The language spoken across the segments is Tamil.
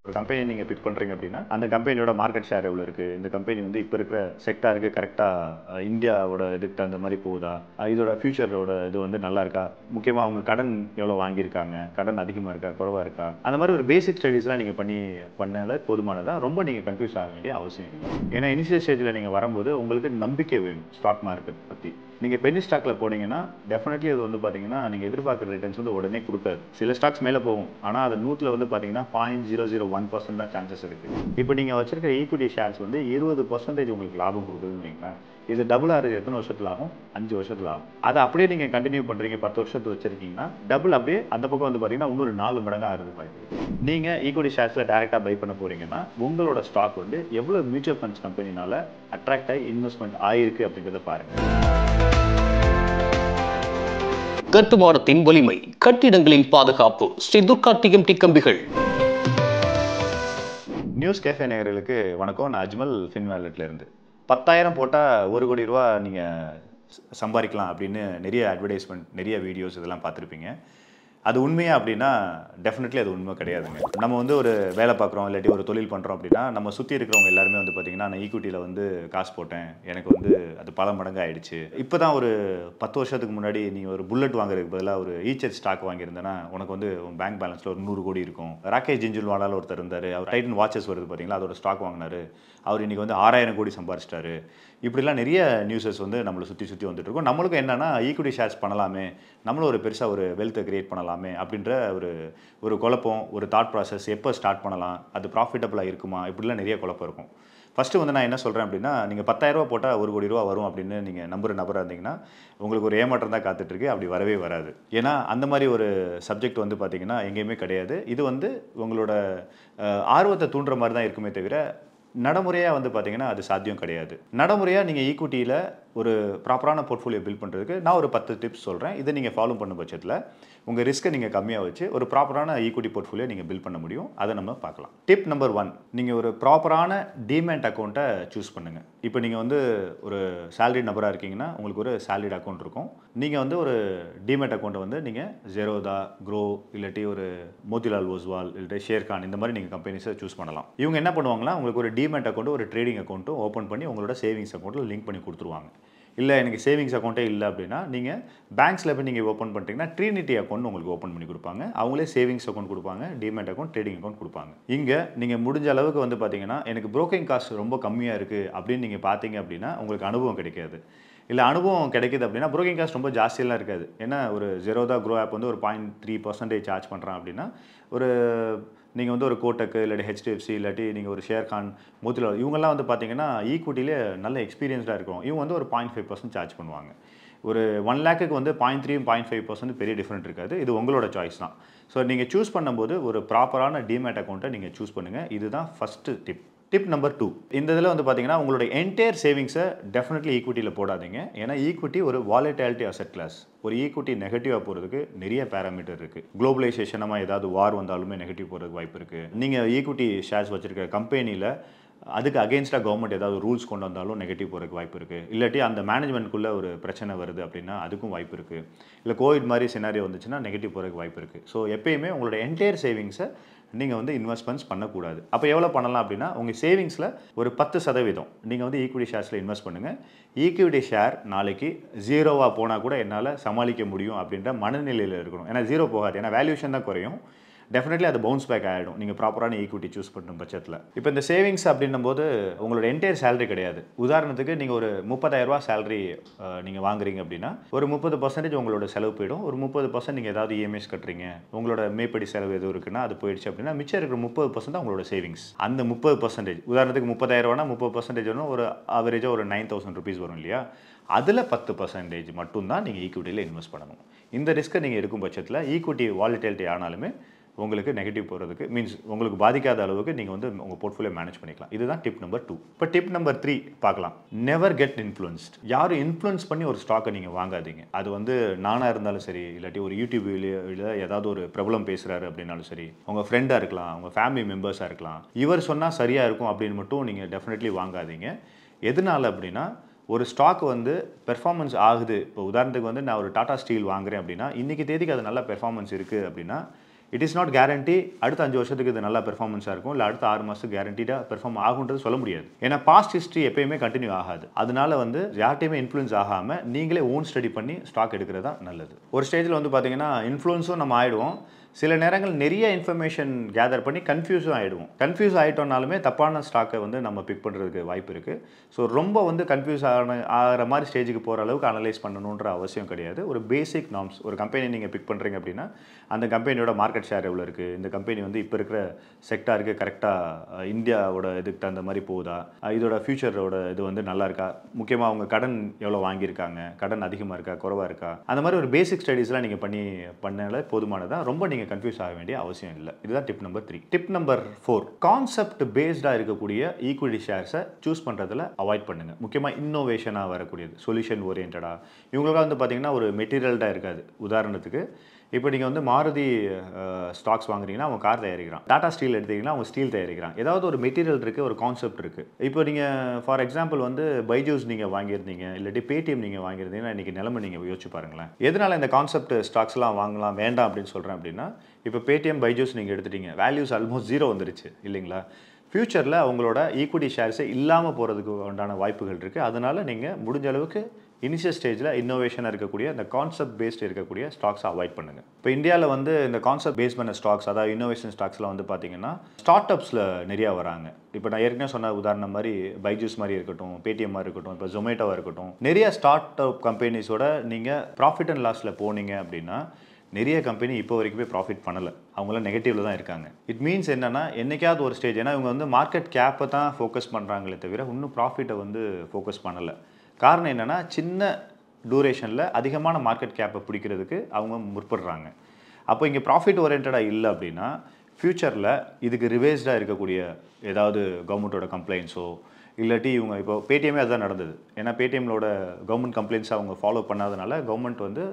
ஒரு கம்பெனி நீங்கள் பிக் பண்ணுறீங்க அப்படின்னா அந்த கம்பெனியோட மார்க்கெட் ஷேர் எவ்வளோ இருக்குது, இந்த கம்பெனி வந்து இப்போ இருக்கிற செக்டாருக்கு கரெக்டாக இந்தியாவோட இதுக்கு தகுந்த மாதிரி போகுதா, இதோட ஃபியூச்சரோட இது வந்து நல்லா இருக்கா, முக்கியமாக அவங்க கடன் எவ்வளோ வாங்கியிருக்காங்க, கடன் அதிகமாக இருக்கா குறைவாக இருக்கா, அந்த மாதிரி ஒரு பேசிக் ஸ்டடீஸ்லாம் நீங்கள் பண்ணால போதுமானதான். ரொம்ப நீங்கள் கன்ஃபியூஸ் ஆக வேண்டிய அவசியம் இல்லை. ஏன்னா இனிஷியல் ஸ்டேஜில் நீங்கள் வரும்போது உங்களுக்கு நம்பிக்கை வேணும் ஸ்டாக் மார்க்கெட் பற்றி. நீங்கள் பென்னி ஸ்டாக்ல போனீங்கன்னா டெஃபினெட்லி அது வந்து பார்த்தீங்கன்னா நீங்கள் எதிர்பார்க்குற ரிட்டர்ன்ஸ் வந்து உடனே கொடுக்காது. சில ஸ்டாக்ஸ் மேலே போகும், ஆனால் அது 100ல் வந்து பார்த்தீங்கன்னா 0.001% தான் சான்சஸ் இருக்குது. இப்போ நீங்கள் வச்சிருக்க ஈக்விட்டி ஷேர்ஸ் வந்து 20% உங்களுக்கு லாபம் கொடுக்குதுன்னு வைங்களேன். இது டபுள் ஆகிறது எத்தனை வருஷத்துல ஆகும்? 5 வருஷத்துல ஆகும். அதை அப்படியே நீங்கள் கண்டினியூ பண்ணுறீங்க, 10 வருஷத்துக்கு வச்சிருக்கீங்கன்னா டபுள் அப்படியே அந்த பக்கம் வந்து பார்த்தீங்கன்னா இன்னொரு 4 மடங்கு ஆகிறது வாய்ப்பு. நீங்கள் ஈக்விட்டி ஷேர்ஸில் டேரெக்டாக பை பண்ண போறீங்கன்னா உங்களோட ஸ்டாக் வந்து எவ்வளோ மியூச்சுவல் ஃபண்ட்ஸ் கம்பெனினால அட்ராக்ட் ஆகி இன்வெஸ்ட்மெண்ட் ஆயிருக்கு அப்படிங்கிறத பாருங்கள். கட்டுமானத்தின் வலிமை, கட்டிடங்களின் பாதுகாப்பு. ஸ்ரீ துர்கா டிஎம்டி கம்பிகள். நியூஸ் கேஃபே நேயர்களுக்கு வணக்கம். நான் அஜ்மல் ஃபின்வேலட்ல இருந்து. 10,000 போட்டால் 1 கோடி ரூபா நீங்கள் சம்பாதிக்கலாம் அப்படின்னு நிறைய அட்வர்டைஸ்மெண்ட், நிறைய வீடியோஸ் இதெல்லாம் பார்த்துருப்பீங்க. அது உண்மையா அப்படின்னா டெஃபினெட்லி அது உண்மை கிடையாதுங்க. நம்ம வந்து ஒரு வேலை பார்க்குறோம், இல்லாட்டி ஒரு தொழில் பண்ணுறோம் அப்படின்னா நம்ம சுற்றி இருக்கிறவங்க எல்லாருமே வந்து பார்த்திங்கன்னா நான் ஈக்விட்டியில் வந்து காசு போட்டேன், எனக்கு வந்து அது பல மடங்கு ஆயிடுச்சு. இப்போ தான் ஒரு 10 வருஷத்துக்கு முன்னாடி நீ ஒரு புல்லட் வாங்குறதுக்கு பதிலாக ஒரு ஈச்சர் ஸ்டாக் வாங்கியிருந்தேன்னா உனக்கு வந்து பேங்க் பேலன்ஸில் ஒரு 100 கோடி இருக்கும். ராகேஷ் ஜின்ஜுல்வாலால ஒருத்தர் இருந்தார், அவர் டைட்டன் வாட்சஸ் வருது பார்த்தீங்களா, அதோட ஸ்டாக் வாங்கினார், அவர் இன்றைக்கி வந்து 6,000 கோடி சம்பாரிச்சிட்டாரு. இப்படிலாம் நிறைய நியூஸஸ் வந்து நம்மளை சுற்றி வந்துட்டு இருக்கும். நம்மளுக்கும் என்னென்னா ஈக்விட்டி ஷேர்ஸ் பண்ணலாமே, நம்மளும் ஒரு பெருசாக ஒரு வெல்த்தை கிரியேட் பண்ணலாமே அப்படின்ற ஒரு குழப்பம், ஒரு தாட் ப்ராசஸ். எப்போ ஸ்டார்ட் பண்ணலாம், அது ப்ராஃபிட்டபுளாக இருக்குமா, இப்படிலாம் நிறைய குழப்பம் இருக்கும். ஃபஸ்ட்டு வந்து நான் என்ன சொல்கிறேன் அப்படின்னா, நீங்கள் 10,000 ரூபா போட்டால் 1 கோடி ரூபா வரும் அப்படின்னு நீங்கள் நபராக இருந்தீங்கன்னா உங்களுக்கு ஒரு ஏமாற்றம் தான் காத்துட்ருக்கு. அப்படி வரவே வராது. ஏன்னா அந்த மாதிரி ஒரு சப்ஜெக்ட் வந்து பார்த்திங்கன்னா எங்கேயுமே கிடையாது. இது வந்து உங்களோட ஆர்வத்தை தூண்டுற மாதிரி தான் இருக்குமே தவிர நடைமுறையாக வந்து பார்த்தீங்கன்னா அது சாத்தியம் கிடையாது. நடைமுறையாக நீங்கள் ஈக்விட்டியில் ஒரு ப்ராப்பரான போர்ட்ஃபோலியோ பில்ட் பண்ணுறதுக்கு நான் ஒரு 10 டிப்ஸ் சொல்கிறேன். இதை நீங்கள் ஃபாலோ பண்ணும் பட்சத்தில் உங்கள் ரிஸ்க்கை நீங்கள் கம்மியாக வச்சு ஒரு ப்ராப்பரான ஈக்விட்டி போர்ட்ஃபோலியோ நீங்கள் பில்ட் பண்ண முடியும். அதை நம்ம பார்க்கலாம். டிப் நம்பர் 1, நீங்கள் ஒரு ப்ராப்பரான டிமேட் அக்கௌண்ட்டை சூஸ் பண்ணுங்கள். இப்போ நீங்கள் வந்து ஒரு சேலரி நபராக இருக்கீங்கன்னா உங்களுக்கு ஒரு சேலரிட் அக்கௌண்ட் இருக்கும். நீங்கள் வந்து ஒரு டிமேட் அக்கௌண்ட்டை வந்து நீங்கள் ஜெரோதா, க்ரோ, இல்லாட்டி ஒரு மோதிலால் ஓஸ்வால், இல்லாட்டி ஷேர்கான், இந்த மாதிரி நீங்கள் கம்பெனிஸை சூஸ் பண்ணலாம். இவங்க என்ன பண்ணுவாங்கன்னா உங்களுக்கு ஒரு டிமேட் அக்கௌண்ட்டு, ஒரு ட்ரேடிங் அக்கௌண்ட்டும் ஓப்பன் பண்ணி உங்களோட சேவிங்ஸ் அக்கௌண்ட்டில் லிங்க் பண்ணி கொடுத்துருவாங்க. இல்லை எனக்கு சேவிங்ஸ் அக்கௌண்ட்டே இல்லை அப்படின்னா நீங்கள் பேங்க்ஸில் போய் நீங்கள் ஓப்பன் பண்ணிட்டீங்கன்னா ட்ரினிட்டி அக்கௌண்ட் உங்களுக்கு ஓப்பன் பண்ணி கொடுப்பாங்க. அவங்களே சேவிங்ஸ் அக்கௌண்ட் கொடுப்பாங்க, டிமேட் அக்கௌண்ட், ட்ரேடிங் அக்கௌண்ட் கொடுப்பாங்க. இங்கே நீங்கள் முடிஞ்ச அளவுக்கு வந்து பார்த்தீங்கன்னா எனக்கு புரோக்கிங் காஸ்ட் ரொம்ப கம்மியாக இருக்குது அப்படின்னு நீங்கள் பார்த்தீங்க அப்படின்னா உங்களுக்கு அனுபவம் கிடைக்காது. இல்லை அனுபவம் கிடைக்குது அப்படின்னா புரோக்கிங் காஸ்ட் ரொம்ப ஜாஸ்தியெல்லாம் இருக்காது. ஏன்னா ஒரு ஜெரோதா, க்ரோ ஆப் வந்து ஒரு 0.3% சார்ஜ் பண்ணுறான் அப்படின்னா ஒரு நீங்கள் வந்து ஒரு கோட்டக்கு இல்லாட்டி ஹெச்டிஎஃப்சி இல்லாட்டி நீங்கள் ஒரு ஷேர்கான், மோதிலால், இவங்கெல்லாம் வந்து பார்த்தீங்கன்னா ஈக்விட்டிலே நல்ல எக்ஸ்பீரியன்ஸ்டாக இருக்கும். இவங்க வந்து ஒரு 0.5% சார்ஜ் பண்ணுவாங்க. ஒரு 1 லேக்குக்கு வந்து 0.3, 0.5% பெரிய டிஃப்ரெண்ட் இருக்காது. இது உங்களோட சாய்ஸ் தான். ஸோ நீங்கள் சூஸ் பண்ணும்போது ஒரு ப்ராப்பரான டிமேட் அக்கௌண்ட்டை நீங்கள் சூஸ் பண்ணுங்கள். இதுதான் ஃபஸ்ட்டு டிப். டிப் நம்பர் 2, இந்த இதில் வந்து பார்த்தீங்கன்னா உங்களுடைய என்டையர் சேவிங்ஸை டெஃபினெட்லி ஈக்விட்டியில் போடாதீங்க. ஏன்னா ஈக்விட்டி ஒரு வாலட்டிலிட்டி அசெட் கிளாஸ். ஒரு ஈக்விட்டி நெகட்டிவாக போகிறதுக்கு நிறைய பேராமீட்டர் இருக்குது. குளோபலைசேஷனாக ஏதாவது வார் வந்தாலுமே நெகட்டிவ் போகிறதுக்கு வாய்ப்பு இருக்குது. நீங்கள் ஈக்விட்டி ஷேர்ஸ் வச்சுருக்க கம்பெனியில் அதுக்கு அகேன்ஸ்டாக கவர்மெண்ட் ஏதாவது ரூல்ஸ் கொண்டு வந்தாலும் நெகட்டிவ் போகிறதுக்கு வாய்ப்பு இருக்குது. இல்லாட்டி அந்த மேனேஜ்மெண்ட்குள்ளே ஒரு பிரச்சனை வருது அப்படின்னா அதுக்கும் வாய்ப்பு இருக்குது. இல்லை கோவிட் மாதிரி சினாரியோ வந்துச்சுன்னா நெகட்டிவ் போகிறதுக்கு வாய்ப்பு இருக்குது. ஸோ எப்பயுமே உங்களோட என்டையர் சேவிங்ஸை நீங்கள் வந்து இன்வெஸ்ட்மெண்ட்ஸ் பண்ணக்கூடாது. அப்போ எவ்வளோ பண்ணலாம் அப்படின்னா உங்கள் சேவிங்ஸில் ஒரு 10% நீங்கள் வந்து ஈக்விட்டி ஷேர்ஸில் இன்வெஸ்ட் பண்ணுங்கள். ஈக்விட்டி ஷேர் நாளைக்கு 0வா போனால் கூட என்னால் சமாளிக்க முடியும் அப்படின்ற மனநிலையில் இருக்கணும். ஏன்னா 0 போகாது, ஏன்னா வேல்யூஷன் தான் குறையும். டெஃபினெட்லி அது பவுன்ஸ் பேக் ஆகிடும் நீங்கள் ப்ராப்பரான ஈக்விட்டி சூஸ் பண்ணுற பட்சத்தில். இப்போ இந்த சேவிங்ஸ் அப்படின்னும் போது உங்களோட என்டையர் சேலரி கிடையாது. உதாரணத்துக்கு நீங்கள் ஒரு 30,000 ரூபா சேலரி நீங்கள் வாங்குறீங்க அப்படின்னா ஒரு 30% உங்களோட செலவு போயிடும். ஒரு 30% நீங்கள் ஏதாவது இஎம்ஐஸ் கட்டுறீங்க, உங்களோட மேற்படி செலவு எதுவும் இருக்குன்னா அது போயிடுச்சு அப்படின்னா மிச்சம் இருக்கிற 30% தான் உங்களோட சேவிங்ஸ். அந்த 30%, உதாரணத்துக்கு 30,000 ரூபானா 30% வரும், ஒரு ஆவரேஜாக ஒரு 9,000 ருபீஸ் வரும் இல்லையா? அதில் 10% மட்டும்தான் நீங்கள் ஈக்விட்டியில் இன்வெஸ்ட் பண்ணணும். இந்த ரிஸ்க்கை நீங்கள் எடுக்கும் பட்சத்தில் ஈக்விட்டி வாலட்டிலிட்டி ஆனாலுமே உங்களுக்கு நெகட்டிவ் போகிறதுக்கு மீன்ஸ் உங்களுக்கு பாதிக்காத அளவுக்கு நீங்கள் வந்து உங்கள் போர்ட்ஃபோலியோ மேனேஜ் பண்ணிக்கலாம். இதுதான் டிப் நம்பர் 2. இப்போ டிப் நம்பர் 3 பார்க்கலாம். Never get influenced. யாரும் இன்ஃப்ளூயன்ஸ் பண்ணி ஒரு ஸ்டாக்கை நீங்கள் வாங்காதீங்க. அது வந்து நானாக இருந்தாலும் சரி, இல்லாட்டி ஒரு யூடியூப் வீடியோவில் ஏதாவது ஒரு பிரபலம் பேசுகிறாரு அப்படின்னாலும் சரி, உங்கள் ஃப்ரெண்டாக இருக்கலாம், உங்கள் ஃபேமிலி மெம்பர்ஸாக இருக்கலாம், இவர் சொன்னால் சரியாக இருக்கும் அப்படின்னு மட்டும் நீங்கள் டெஃபினெட்லி வாங்காதீங்க. எதனால் அப்படின்னா ஒரு ஸ்டாக் வந்து பெர்ஃபார்மன்ஸ் ஆகுது. இப்போ உதாரணத்துக்கு வந்து நான் ஒரு டாடா ஸ்டீல் வாங்குறேன் அப்படின்னா இன்றைக்கி தேதிக்கு அது நல்ல பெர்ஃபார்மன்ஸ் இருக்குது அப்படின்னா இட் இஸ் நாட் கேரண்டி அடுத்த 5 வருஷத்துக்கு இது நல்லா பெர்ஃபார்மன்ஸாக இருக்கும், இல்லை அடுத்த 6 மாதத்துக்கு கேரண்டிடாக பெர்ஃபார்ம் ஆகுன்றது சொல்ல முடியாது. ஏன்னா பாஸ்ட் ஹிஸ்ட்ரி எப்பயுமே கண்டினியூ ஆகாது. அதனால வந்து யார்ட்டையுமே இன்ஃப்ளூயன்ஸ் ஆகாமல் நீங்களே ஓன் ஸ்டடி பண்ணி ஸ்டாக் எடுக்கிறது தான் நல்லது. ஒரு ஸ்டேஜில் வந்து பார்த்தீங்கன்னா இன்ஃப்ளூயன்ஸும் நம்ம ஆகிடுவோம், சில நேரங்கள் நிறைய இன்ஃபர்மேஷன் கேதர் பண்ணி கன்ஃபியூஸும் ஆகிடுவோம். கன்ஃபியூஸ் ஆகிட்டோம்னாலுமே தப்பான ஸ்டாக்கை வந்து நம்ம பிக் பண்ணுறதுக்கு வாய்ப்பு இருக்குது. ஸோ ரொம்ப வந்து கன்ஃபியூஸ் ஆகிற மாதிரி ஸ்டேஜுக்கு போகிற அளவுக்கு அனலைஸ் பண்ணணுன்ற அவசியம் கிடையாது. ஒரு பேசிக் நார்ம்ஸ், ஒரு கம்பெனி நீங்கள் பிக் பண்ணுறீங்க அப்படின்னா அந்த கம்பெனியோட மார்க்கெட் ஷேர் எவ்வளோ இருக்குது, இந்த கம்பெனி வந்து இப்போ இருக்கிற செக்டாருக்கு கரெக்டாக இந்தியாவோட இதுக்கு தகுந்த மாதிரி போகுதா, இதோட ஃபியூச்சரோட இது வந்து நல்லா இருக்கா, முக்கியமாக அவங்க கடன் எவ்வளோ வாங்கியிருக்காங்க, கடன் அதிகமாக இருக்கா குறைவாக இருக்கா, அந்த மாதிரி ஒரு பேசிக் ஸ்டடீஸ்லாம் நீங்கள் பண்ணாலே போதுமானதான். ரொம்ப நீங்கள் கன்ஃபியூஸ் ஆக வேண்டிய அவசியம் இல்லை. இதுதான் tip number 3. Tip number 4, concept பேஸ்டாக இருக்கக்கூடிய ஈக்விட்டி ஷேர்ஸை சூஸ் பண்ணுறதுல அவாய்ட் பண்ணுங்கள். முக்கியமாக இன்னோவேஷனாக வரக்கூடியது, சொல்யூஷன் ஓரியன்டாக. இவங்களுக்காக வந்து பார்த்தீங்கன்னா ஒரு மெட்டீரியல்டாக இருக்காது. உதாரணத்துக்கு இப்போ நீங்கள் வந்து மாருதி ஸ்டாக்ஸ் வாங்குறீங்கன்னா அவங்க கார் தயாரிக்கிறான், டாடா ஸ்டீல் எடுத்தீங்கன்னா அவங்க ஸ்டீல் தயாரிக்கிறான். ஏதாவது ஒரு மெட்டீரியல் இருக்குது, ஒரு கான்செப்ட் இருக்குது. இப்போ நீங்கள் ஃபார் எக்ஸாம்பிள் வந்து பைஜூஸ் நீங்கள் வாங்கியிருந்தீங்க, இல்லாட்டி பேடிஎம் நீங்கள் வாங்கியிருந்தீங்கன்னா இன்றைக்கி நிலைமை நீங்கள் யோசிச்சு பாருங்களேன். எதனால் இந்த கான்செப்ட் ஸ்டாக்ஸ்லாம் வாங்கலாம் வேண்டாம் அப்படின்னு சொல்கிறேன் அப்படின்னா, இப்போ பேடிஎம் பைஜூஸ் நீங்கள் எடுத்துட்டீங்க, வேல்யூஸ் ஆல்மோஸ்ட் 0 வந்துருச்சு இல்லைங்களா. ஃப்யூச்சரில் அவங்களோட ஈக்விட்டி ஷேர்ஸே இல்லாமல் போகிறதுக்கு உண்டான வாய்ப்புகள் இருக்குது. அதனால் நீங்கள் முடிஞ்ச அளவுக்கு இனிஷியல் ஸ்டேஜில் இன்னோவேஷனாக இருக்கக்கூடிய இந்த கான்செப்ட் பேஸ்ட் இருக்கக்கூடிய ஸ்டாக்ஸை அவாய்ட் பண்ணுங்கள். இப்போ இந்தியாவில் வந்து இந்த கான்செப்ட் பேஸ் பண்ண ஸ்டாக்ஸ், அதாவது இன்னோவேஷன் ஸ்டாக்ஸ்லாம் வந்து பார்த்தீங்கன்னா ஸ்டார்ட் அப்ஸில் நிறையா வராங்க. இப்போ நான் ஏற்கனவே சொன்ன உதாரணம் மாதிரி பைஜூஸ் மாதிரி இருக்கட்டும், பேடிஎம் மாதிரி இருக்கட்டும், இப்போ ஜொமேட்டோவாக இருக்கட்டும், நிறைய ஸ்டார்ட் அப் கம்பெனிஸோட நீங்கள் ப்ராஃபிட் அண்ட் லாஸில் போனீங்க அப்படின்னா நிறைய கம்பெனி இப்போ வரைக்குமே ப்ராஃபிட் பண்ணலை, அவங்களாம் நெகட்டிவில் தான் இருக்காங்க. இட் மீன்ஸ் என்னென்னா என்னைக்காவது ஒரு ஸ்டேஜ், ஏன்னா இவங்க வந்து மார்க்கெட் கேப்பை தான் ஃபோக்கஸ் பண்ணுறாங்களே தவிர இன்னும் ப்ராஃபிட்டை வந்து ஃபோக்கஸ் பண்ணலை. காரணம் என்னென்னா சின்ன டூரேஷனில் அதிகமான மார்க்கெட் கேப்பை பிடிக்கிறதுக்கு அவங்க முற்படுறாங்க. அப்போ இங்கே ப்ராஃபிட் ஓரியன்டாக இல்லை அப்படின்னா ஃப்யூச்சரில் இதுக்கு ரிவேஸ்டாக இருக்கக்கூடிய ஏதாவது கவர்மெண்ட்டோட கம்ப்ளைண்ட்ஸோ இல்லாட்டி இவங்க இப்போ பேடிஎம்மே அதுதான் நடந்தது. ஏன்னா பேடிஎம்மோட கவர்மெண்ட் கம்ப்ளைண்ட்ஸை அவங்க ஃபாலோ பண்ணாதனால கவர்மெண்ட் வந்து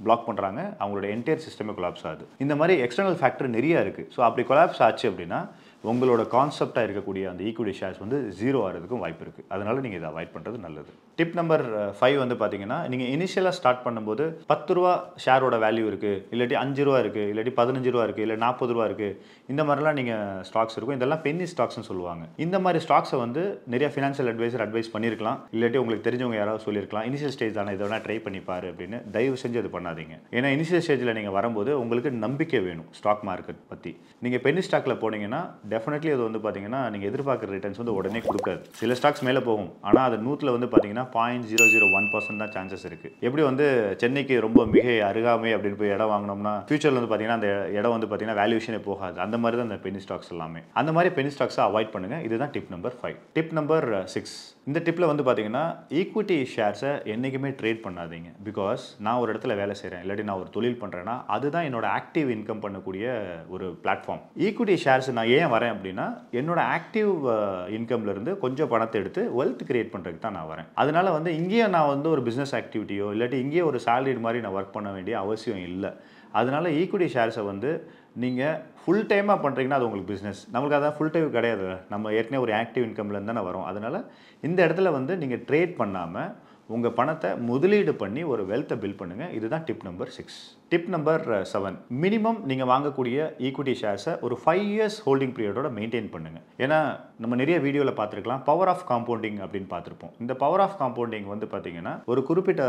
பிளாக் பண்ணுறாங்க, அவங்களோட என்டையர் சிஸ்டமே கொலாப்ஸ் ஆகுது. இந்த மாதிரி எக்ஸ்டர்னல் ஃபேக்டர் நிறையா இருக்குது. ஸோ அப்படி கொலாப்ஸ் ஆச்சு அப்படின்னா உங்களோட கான்செப்டாக இருக்கக்கூடிய அந்த ஈக்விட்டி ஷேர்ஸ் வந்து 0 ஆகிறதுக்கும் வாய்ப்பு இருக்குது. அதனால் நீங்கள் இதை அவாய்ட் பண்ணுறது நல்லது. டிப் நம்பர் 5 வந்து பார்த்தீங்கன்னா, நீங்கள் இனிஷியலாக ஸ்டார்ட் பண்ணும்போது 10 ரூபா ஷேரோட வேல்யூ இருக்குது, இல்லாட்டி 5 ரூபா இருக்குது, இல்லாட்டி 15 ரூபா இருக்குது, இல்லை 40 ரூபா இருக்குது, இந்த மாதிரிலாம் நீங்கள் ஸ்டாக்ஸ் இருக்கும். இதெல்லாம் பென்னி ஸ்டாக்ஸ்னு சொல்லுவாங்க. இந்த மாதிரி ஸ்டாக்ஸை வந்து நிறைய ஃபினான்ஷியல் அட்வைஸ் பண்ணியிருக்கலாம், இல்லாட்டி உங்களுக்கு தெரிஞ்சவங்க யாராவது சொல்லியிருக்கலாம், இனிஷியல் ஸ்டேஜ் தானே இதை வேணால் ட்ரை பண்ணிப்பாரு அப்படின்னு. தயவு செஞ்சு அது பண்ணாதீங்க. ஏன்னா இனிஷியல் ஸ்டேஜில் நீங்கள் வரும்போது உங்களுக்கு நம்பிக்கை வேணும் ஸ்டாக் மார்க்கெட் பற்றி. நீங்கள் பென்னி ஸ்டாக்கில் போனீங்கன்னா டெஃபினெட்லி அது வந்து பார்த்தீங்கன்னா நீங்கள் எதிர்பார்க்குற ரிட்டர்ன்ஸ் வந்து உடனே கொடுக்காது. சில ஸ்டாக்ஸ் மேலே போகும், ஆனால் அது 100ல் வந்து பார்த்தீங்கன்னா 0.001% தான் சான்சஸ் இருக்குது. எப்படி வந்து சென்னைக்கு ரொம்ப மிக அருகாமை அப்படின்னு போய் இடம் வாங்கினோம்னா ஃபியூச்சரில் வந்து பார்த்தீங்கன்னா அந்த இடம் வந்து பார்த்தீங்கன்னா வேல்யூஷனே போகாது. அந்த மாதிரி தான் இந்த பென்னி ஸ்டாக்ஸ் எல்லாமே. அந்த மாதிரி பென்னி ஸ்டாக்ஸை அவாய்ட் பண்ணுங்கள். இதுதான் டிப் நம்பர் 5. டிப் நம்பர் 6, இந்த டிப்பில் வந்து பார்த்தீங்கன்னா ஈக்விட்டி ஷேர்ஸை என்றைக்குமே ட்ரேட் பண்ணாதீங்க. பிகாஸ் நான் ஒரு இடத்துல வேலை செய்கிறேன், இல்லாட்டி நான் ஒரு தொழில் பண்ணுறேன்னா அதுதான் என்னோட ஆக்டிவ் இன்கம் பண்ணக்கூடிய ஒரு பிளாட்ஃபார்ம். ஈக்விட்டி ஷேர்ஸ் நான் ஏன் வரேன் அப்படின்னா என்னோட ஆக்டிவ் இன்கம்லேருந்து கொஞ்சம் பணத்தை எடுத்து வெல்த் கிரியேட் பண்ணுறதுக்கு தான் நான் வரேன். அதனால வந்து இங்கேயே நான் வந்து ஒரு பிஸ்னஸ் ஆக்டிவிட்டியோ இல்லாட்டி இங்கேயே ஒரு சேலரி மாதிரி நான் ஒர்க் பண்ண வேண்டிய அவசியம் இல்லை. அதனால ஈக்விட்டி ஷேர்ஸை வந்து நீங்கள் ஃபுல் டைமாக பண்ணுறீங்கன்னா அது உங்களுக்கு பிஸ்னஸ். நம்மளுக்கு அதான் ஃபுல் டைம் கிடையாது, நம்ம ஏற்கனவே ஒரு ஆக்டிவ் இன்கம்லேருந்து தானே வரும். அதனால் இந்த இடத்துல வந்து நீங்கள் ட்ரேட் பண்ணாமல் உங்கள் பணத்தை முதலீடு பண்ணி ஒரு வெல்த்தை பில்ட் பண்ணுங்கள். இதுதான் tip number 6. Tip number 7, minimum நீங்கள் வாங்கக்கூடிய ஈக்விட்டி ஷேர்ஸை ஒரு 5 இயர்ஸ் ஹோல்டிங் பீரியடோட மெயின்டைன் பண்ணுங்கள். ஏன்னா நம்ம நிறைய வீடியோவில் பார்த்துருக்கலாம், பவர் ஆஃப் காம்பவுண்டிங் அப்படின்னு பார்த்துருப்போம். இந்த பவர் ஆஃப் காம்பவுண்டிங் வந்து பார்த்தீங்கன்னா ஒரு குறிப்பிட்ட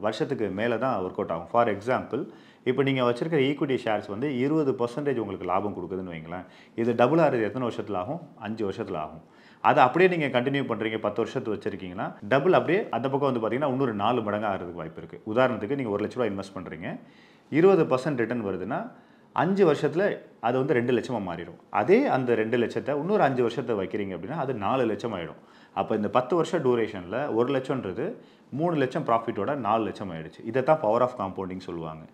வருஷத்துக்கு மேலே தான் ஒர்க் அவுட் ஆகும். ஃபார் எக்ஸாம்பிள் இப்போ நீங்கள் வச்சிருக்கிற ஈக்விட்டி ஷேர்ஸ் வந்து 20% உங்களுக்கு லாபம் கொடுக்குதுன்னு வைங்களேன். இது டபுள் ஆகிறது எத்தனை வருஷத்தில் ஆகும்? 5 வருஷத்தில் ஆகும். அதை அப்படியே நீங்கள் கண்டினியூ பண்ணுறீங்க, 10 வருஷத்து வச்சுருக்கீங்கன்னா டபுள் அப்படியே அந்த பக்கம் வந்து பார்த்தீங்கன்னா இன்னொரு 4 மடங்கு ஆகிறதுக்கு வாய்ப்பு இருக்குது. உதாரணத்துக்கு நீங்கள் 1 லட்ச ரூபா இன்வெஸ்ட் பண்ணுறீங்க, 20% ரிட்டர்ன் வருதுன்னா 5 வருஷத்தில் அது வந்து 2 லட்சமாக மாறிடும். அதே அந்த 2 லட்சத்தை இன்னொரு 5 வருஷத்தை வைக்கிறீங்க அப்படின்னா அது 4 லட்சம் ஆகிடும். அப்போ இந்த 10 வருஷம் டூரேஷனில் 1 லட்சம்ன்றது 3 லட்சம் ப்ராஃபிட்டோட 4 லட்சம் ஆகிடுச்சு. இதை தான் பவர் ஆஃப் காம்பவுண்டிங் சொல்லுவாங்க.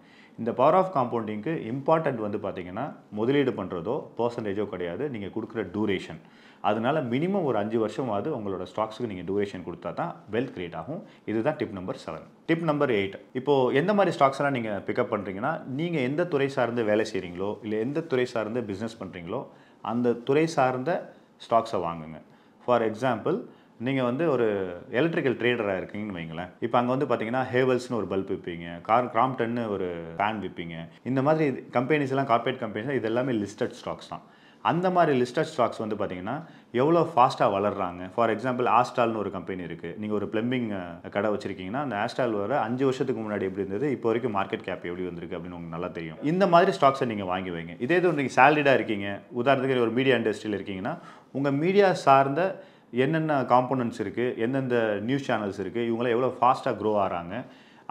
இந்த பவர் ஆஃப் காம்பவுண்டிங்க்கு இம்பார்ட்டன்ட் வந்து பார்த்தீங்கன்னா முதலீடு பண்ணுறதோ பர்சன்டேஜோ கிடையாது, நீங்கள் கொடுக்குற டூரேஷன். அதனால மினிமம் ஒரு 5 வருஷமாவது உங்களோட ஸ்டாக்ஸுக்கு நீங்கள் டூரேஷன் கொடுத்தா தான் வெல்த் கிரியேட் ஆகும். இதுதான் டிப் நம்பர் 7. டிப் நம்பர் 8, இப்போது எந்த மாதிரி ஸ்டாக்ஸ்லாம் நீங்கள் பிக்கப் பண்ணுறீங்கன்னா நீங்கள் எந்த துறை சார்ந்து வேலை செய்கிறீங்களோ இல்லை எந்த துறை சார்ந்து பிஸ்னஸ் பண்ணுறீங்களோ அந்த துறை சார்ந்த ஸ்டாக்ஸை வாங்குங்க. ஃபார் எக்ஸாம்பிள் நீங்கள் வந்து ஒரு எலக்ட்ரிக்கல் ட்ரேடராக இருக்கீங்கன்னு வைங்களேன். இப்போ அங்கே வந்து பார்த்தீங்கன்னா ஹேவல்ஸ்னு ஒரு பல்ப் விற்பீங்க, கிராம்ப்டன்னு ஒரு ஃபேன் விற்பீங்க. இந்த மாதிரி கம்பெனிஸ் எல்லாம், கார்பரேட் கம்பெனிஸ் இது எல்லாமே லிஸ்டட் ஸ்டாக்ஸ் தான். அந்த மாதிரி லிஸ்டட் ஸ்டாக்ஸ் வந்து பார்த்தீங்கன்னா எவ்வளோ ஃபாஸ்ட்டாக வளர்றாங்க. ஃபார் எக்ஸாம்பிள் ஆஸ்டால்னு ஒரு கம்பெனி இருக்குது. நீங்கள் ஒரு பிளம்பிங் கடை வச்சிருக்கீங்கன்னா அந்த ஆஸ்டால் வர 5 வருஷத்துக்கு முன்னாடி எப்படி இருந்தது, இப்போ வரைக்கும் மார்க்கெட் கேப் எப்படி வந்திருக்கு அப்படின்னு உங்களுக்கு நல்லா தெரியும். இந்த மாதிரி ஸ்டாக்ஸை நீங்கள் வாங்கி வைங்க. இதே இது நீங்கள் சேலரிடாக இருக்கீங்க, உதாரணத்துக்கு ஒரு மீடியா இண்டஸ்ட்ரியில் இருக்கீங்கன்னா உங்கள் மீடியா சார்ந்த என்னென்ன காம்போனன்ட்ஸ் இருக்குது, எந்தெந்த நியூஸ் சேனல்ஸ் இருக்குது, இவங்களாம் எவ்வளோ ஃபாஸ்ட்டாக க்ரோ ஆகிறாங்க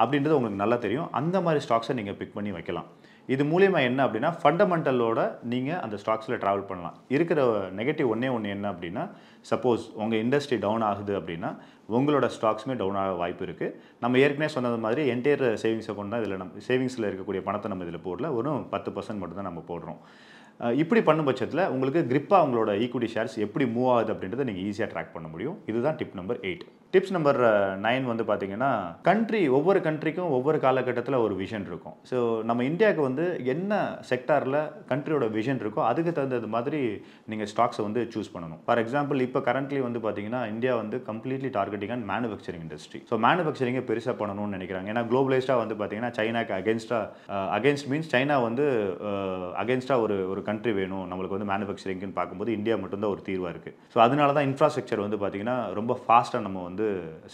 அப்படின்றது உங்களுக்கு நல்லா தெரியும். அந்த மாதிரி ஸ்டாக்ஸை நீங்கள் பிக் பண்ணி வைக்கலாம். இது மூலிமா என்ன அப்படின்னா ஃபண்டமெண்டலோட நீங்கள் அந்த ஸ்டாக்ஸில் ட்ராவல் பண்ணலாம். இருக்கிற நெகட்டிவ் ஒன்றே என்ன அப்படின்னா, சப்போஸ் உங்கள் இண்டஸ்ட்ரி டவுன் ஆகுது அப்படின்னா உங்களோட ஸ்டாக்ஸுமே டவுன் ஆக வாய்ப்பு இருக்குது. நம்ம ஏற்கனவே சொன்னது மாதிரி என்டையர் சேவிங்ஸ் அக்கௌண்ட் தான் இதில் நம்ம சேவிங்ஸில் இருக்கக்கூடிய பணத்தை நம்ம இதில் போடல, ஒரு 10% மட்டும் தான் நம்ம போடுறோம். இப்படி பண்ணும் பட்சத்தில் உங்களுக்கு கிரிப்பாக உங்களோட ஈக்விட்டி ஷேர்ஸ் எப்படி மூவ் ஆகுது அப்படின்றத நீங்கள் ஈஸியாக ட்ராக் பண்ண முடியும். இதுதான் டிப் நம்பர் 8. டிப்ஸ் நம்பர் 9 வந்து பார்த்தீங்கன்னா, ஒவ்வொரு கண்ட்ரிக்கும் ஒவ்வொரு காலகட்டத்தில் ஒரு விஷன் இருக்கும். ஸோ நம்ம இந்தியாவுக்கு வந்து என்ன செக்டாரில் கண்ட்ரியோட விஷன் இருக்கோ அதுக்கு தகுந்தது மாதிரி நீங்கள் ஸ்டாக்ஸை வந்து சூஸ் பண்ணணும். ஃபார் எக்ஸாம்பிள் இப்போ கரண்ட்லி வந்து பார்த்தீங்கன்னா இந்தியா வந்து completely targeting on manufacturing industry. So மேனுஃபேக்சரிங்கை பெருசாக பண்ணணும்னு நினைக்கிறாங்க. ஏன்னா குளோபலைஸ்டாக வந்து பார்த்தீங்கன்னா சைனாக்கு அகேன்ஸ்ட் மீன்ஸ் சைனா வந்து அகேன்ஸ்டாக ஒரு கண்ட்ரி வேணும் நம்மளுக்கு வந்து மேனுஃபேக்சரிங்னு பார்க்கும்போது இந்தியா மட்டும்தான் ஒரு தீர்வாக இருக்குது. ஸோ அதனால தான் இன்ஃப்ராஸ்ட்ரக்சர் வந்து பார்த்தீங்கன்னா ரொம்ப ஃபாஸ்ட்டாக நம்ம வந்து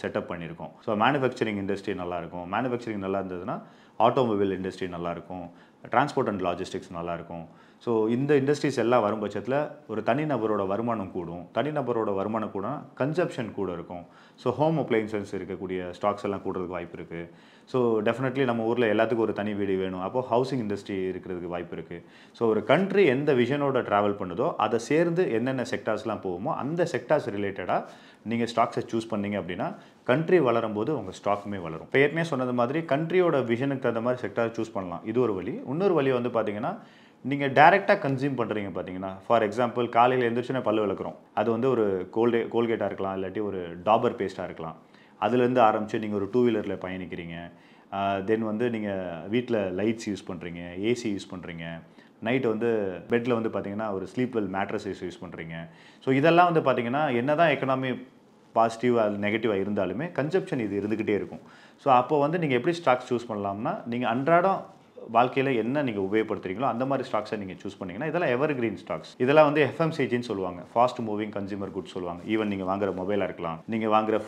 செட்டப் பண்ணியிருக்கோம். ஸோ மேனுஃபேக்சரிங் இண்டஸ்ட்ரி நல்லாயிருக்கும். மேனுஃபேக்சரிங் நல்லா இருந்ததுன்னா ஆட்டோமொபைல் இண்டஸ்ட்ரி நல்லாயிருக்கும், டிரான்ஸ்போர்ட் அண்ட் லாஜிஸ்டிக்ஸ் நல்லாயிருக்கும். ஸோ இந்த இண்டஸ்ட்ரீஸ் எல்லாம் வரும் பட்சத்தில் ஒரு தனிநபரோட வருமானம் கூடும். தனிநபரோட வருமானம் கூட கன்சப்ஷன் கூட இருக்கும். ஸோ ஹோம் அப்ளையன்சஸ் இருக்கக்கூடிய ஸ்டாக்ஸ் எல்லாம் கூடுறதுக்கு வாய்ப்பு இருக்குது. ஸோ டெஃபினெட்லி நம்ம ஊரில் எல்லாத்துக்கும் ஒரு தனி வீடு வேணும். அப்போது ஹவுசிங் இண்டஸ்ட்ரி இருக்கிறதுக்கு வாய்ப்பு இருக்குது. ஸோ ஒரு கண்ட்ரி எந்த விஷனோட ட்ராவல் பண்ணுதோ அதை சேர்ந்து என்னென்ன செக்டார்ஸ்லாம் போகுமோ அந்த செக்டார்ஸ் ரிலேட்டடாக நீங்கள் ஸ்டாக்ஸை சூஸ் பண்ணீங்க அப்படின்னா கண்ட்ரி வளரும் போது உங்கள் ஸ்டாக்குமே வளரும். இப்போ ஏற்கனவே சொன்னது மாதிரி கண்ட்ரியோட விஷனுக்கு தகுந்த மாதிரி செக்டார் சூஸ் பண்ணலாம். இது ஒரு வழி. இன்னொரு வழி வந்து பார்த்தீங்கன்னா நீங்கள் டைரெக்டாக கன்சியூம் பண்ணுறீங்க பார்த்தீங்கன்னா, ஃபார் எக்ஸாம்பிள் காலையில் எழுந்திரிச்சுன்னா பல்லு விளக்குறோம், அது வந்து ஒரு கோல்கேட்டாக இருக்கலாம், இல்லாட்டி ஒரு டாபர் பேஸ்ட்டாக இருக்கலாம். அதுலேருந்து ஆரம்பித்து நீங்கள் ஒரு 2 வீலரில் பயணிக்கிறீங்க, தென் வந்து நீங்கள் வீட்டில் லைட்ஸ் யூஸ் பண்ணுறீங்க, ஏசி யூஸ் பண்ணுறீங்க, நைட்டு வந்து பெட்டில் வந்து பார்த்தீங்கன்னா ஒரு ஸ்லீப்வெல் மேட்ரஸஸ் யூஸ் பண்ணுறீங்க. ஸோ இதெல்லாம் வந்து பார்த்தீங்கன்னா என்ன தான் எக்கனாமி பாசிட்டிவாக நெகட்டிவாக இருந்தாலுமே கன்சப்ஷன் இது இருந்துக்கிட்டே இருக்கும். ஸோ அப்போ வந்து நீங்கள் எப்படி ஸ்டாக்ஸ் சூஸ் பண்ணலாம்னா, நீங்கள் அன்றாடம் வாழ்க்கையில் என்ன நீங்கள் உபயோகப்படுத்துறீங்களோ அந்த மாதிரி ஸ்டாக்ஸை நீங்கள் சூஸ் பண்ணிங்கன்னா இதெல்லாம் எவர் கிரீன் ஸ்டாக்ஸ். இதெல்லாம் வந்து எஃப்எம்சிஜின்னு சொல்லுவாங்க, ஃபாஸ்ட் மூவிங் கன்சியூமர் குட்ஸ் சொல்லுவாங்க. ஈவன் நீங்கள் வாங்குற மொபைலாக இருக்கலாம், நீங்கள் வாங்குற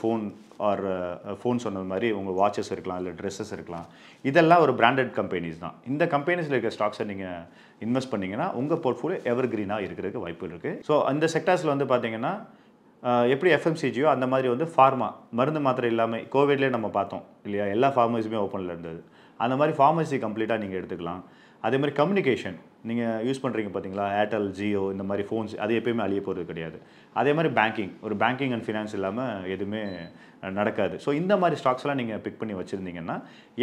ஃபோன் சொன்னது மாதிரி உங்கள் வாட்சஸ் இருக்கலாம், இல்லை ட்ரெஸ்ஸஸ் இருக்கலாம். இதெல்லாம் ஒரு பிராண்டட் கம்பெனிஸ் தான். இந்த கம்பெனிஸில் இருக்க ஸ்டாக்ஸை நீங்கள் இன்வெஸ்ட் பண்ணிங்கன்னா உங்கள் போர்ட்ஃபோலியோ எவர் கிரீனாக இருக்கிறதுக்கு வாய்ப்பு இருக்குது. ஸோ அந்த செக்டார்ஸில் வந்து பார்த்தீங்கன்னா எப்படி எஃப்எம்சிஜியோ அந்த மாதிரி வந்து ஃபார்மா, மருந்து மாத்திரை இல்லாமல் கோவிட்லேயே நம்ம பார்த்தோம் இல்லையா, எல்லா ஃபார்மஸுமே ஓப்பனில் இருந்தது. அந்த மாதிரி ஃபார்மசி கம்ப்ளீட்டாக நீங்கள் எடுத்துக்கலாம். அதே மாதிரி கம்யூனிகேஷன் நீங்கள் யூஸ் பண்ணுறீங்க பார்த்தீங்களா, ஏர்டெல், ஜியோ இந்த மாதிரி ஃபோன்ஸ், அது எப்பயுமே அழிய போகிறது கிடையாது. அதே மாதிரி பேங்கிங் அண்ட் ஃபினான்ஸ் இல்லாமல் எதுவுமே நடக்காது. ஸோ இந்த மாதிரி ஸ்டாக்ஸ்லாம் நீங்கள் பிக் பண்ணி வச்சுருந்தீங்கன்னா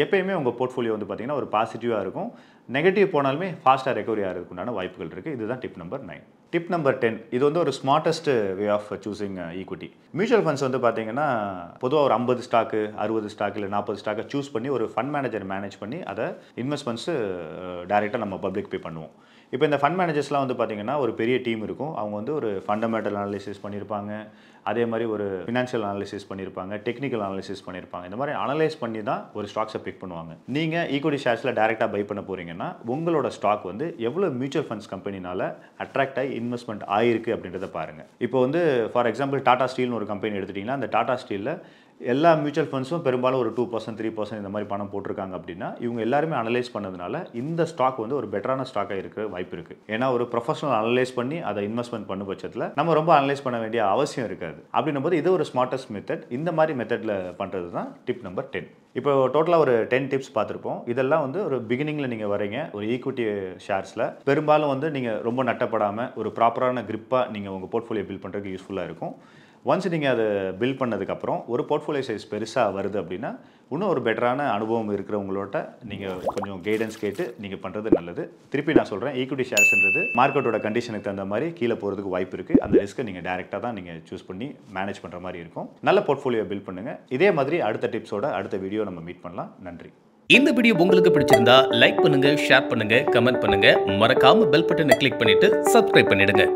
எப்பயுமே உங்கள் போர்ட்ஃபோலியோ வந்து பார்த்தீங்கன்னா ஒரு பாசிட்டிவாக இருக்கும். நெகட்டிவ் போனாலுமே ஃபாஸ்ட்டாக ரெக்கவரி ஆகிறதுக்கு உண்டான வாய்ப்புகள் இருக்குது. இதுதான் டிப் நம்பர் 9. டிப் நம்பர் 10, இது வந்து ஒரு smartest way of choosing equity. Mutual funds வந்து பார்த்தீங்கன்னா பொதுவாக ஒரு 50 ஸ்டாக்கு, 60 ஸ்டாக் இல்லை 40 ஸ்டாக்கை சூஸ் பண்ணி ஒரு ஃபண்ட் மேனேஜர் மேனேஜ் பண்ணி அதை இன்வெஸ்ட்மெண்ட்ஸு டைரெக்டாக நம்ம பப்ளிக் பே பண்ணுவோம். இப்போ இந்த ஃபண்ட் மேனேஜர்ஸ்லாம் வந்து பார்த்தீங்கன்னா ஒரு பெரிய டீம் இருக்கும். அவங்க வந்து ஒரு ஃபண்டமெண்டல் அனாலிசிஸ் பண்ணியிருப்பாங்க, அதே மாதிரி ஒரு ஃபினான்ஷியல் அனாலிசிஸ் பண்ணியிருப்பாங்க, டெக்னிக்கல் அனாலிசிஸ் பண்ணியிருப்பாங்க. இந்த மாதிரி அனலைஸ் பண்ணி தான் ஒரு ஸ்டாக்ஸை பிக் பண்ணுவாங்க. நீங்கள் ஈக்விட்டி ஷேர்ஸில் டேரெக்டாக பை பண்ண போகிறீங்கன்னா உங்களோட ஸ்டாக் வந்து எவ்வளோ மியூச்சுவல் ஃபண்ட்ஸ் கம்பெனினால் அட்ராக்ட் ஆகி இன்வெஸ்ட்மெண்ட் ஆகிருக்கு அப்படின்றத பாருங்கள். இப்போ வந்து ஃபார் எக்ஸாம்பிள் டாடா ஸ்டீல்னு ஒரு கம்பெனி எடுத்துட்டிங்கன்னா, அந்த டாடா ஸ்டீலில் எல்லா மியூச்சுவல் ஃபண்ட்ஸும் பெரும்பாலும் ஒரு 2%, 3% இந்த மாதிரி பணம் போட்டிருக்காங்க அப்படின்னா இவங்க எல்லாருமே அனலைஸ் பண்ணதுனால இந்த ஸ்டாக் வந்து ஒரு பெட்டரான ஸ்டாக்காக இருக்க வாய்ப்பு இருக்குது. ஏன்னா ஒரு ப்ரொஃபஷனல் அனலைஸ் பண்ணி அதை இன்வெஸ்ட்மெண்ட் பண்ண பட்சத்தில் நம்ம ரொம்ப அனலைஸ் பண்ண வேண்டிய அவசியம் இருக்காது. அப்படின்னும் போது இது ஒரு ஸ்மார்ட்டஸ்ட் மெத்தட். இந்த மாதிரி மெத்தடில் பண்ணுறது தான் டிப் நம்பர் 10. இப்போ டோட்டலாக ஒரு 10 டிப்ஸ் பார்த்துருப்போம். இதெல்லாம் வந்து ஒரு பிகினிங்கில் நீங்கள் வரீங்க ஒரு ஈக்விட்டி ஷேர்ஸில், பெரும்பாலும் வந்து நீங்கள் ரொம்ப நட்டப்படாமல் ஒரு ப்ராப்பரான கிரிப்பாக நீங்கள் உங்கள் போர்ட்ஃபோலியோ பில்ட் பண்ணுறதுக்கு யூஸ்ஃபுல்லாக இருக்கும். ஒன்ஸ் நீங்கள் அதை பில்ட் பண்ணதுக்கப்புறம் ஒரு போர்ட்ஃபோலியோ சைஸ் பெருசாக வருது அப்படின்னா இன்னும் ஒரு பெட்டரான அனுபவம் இருக்கிறவங்களோட நீங்கள் கொஞ்சம் கைடன்ஸ் கேட்டு நீங்கள் பண்ணுறது நல்லது. திருப்பி நான் சொல்கிறேன், ஈக்விட்டி ஷேர்ஸ்ன்றது மார்க்கெட்டோட கண்டிஷனுக்கு தகுந்த மாதிரி கீழே போகிறதுக்கு வாய்ப்பு இருக்குது. அந்த ரிஸ்க்கை நீங்கள் டேரெக்டாக தான் நீங்கள் சூஸ் பண்ணி மேனேஜ் பண்ணுற மாதிரி இருக்கும். நல்ல போர்ட்ஃபோலியோ பில்ட் பண்ணுங்கள். இதே மாதிரி அடுத்த டிப்ஸோட அடுத்த வீடியோ நம்ம மீட் பண்ணலாம். நன்றி. இந்த வீடியோ உங்களுக்கு பிடிச்சிருந்தா லைக் பண்ணுங்க, ஷேர் பண்ணுங்க, கமெண்ட் பண்ணுங்க. மறக்காம பெல் பட்டனை கிளிக் பண்ணிட்டு சப்ஸ்கிரைப் பண்ணிடுங்க.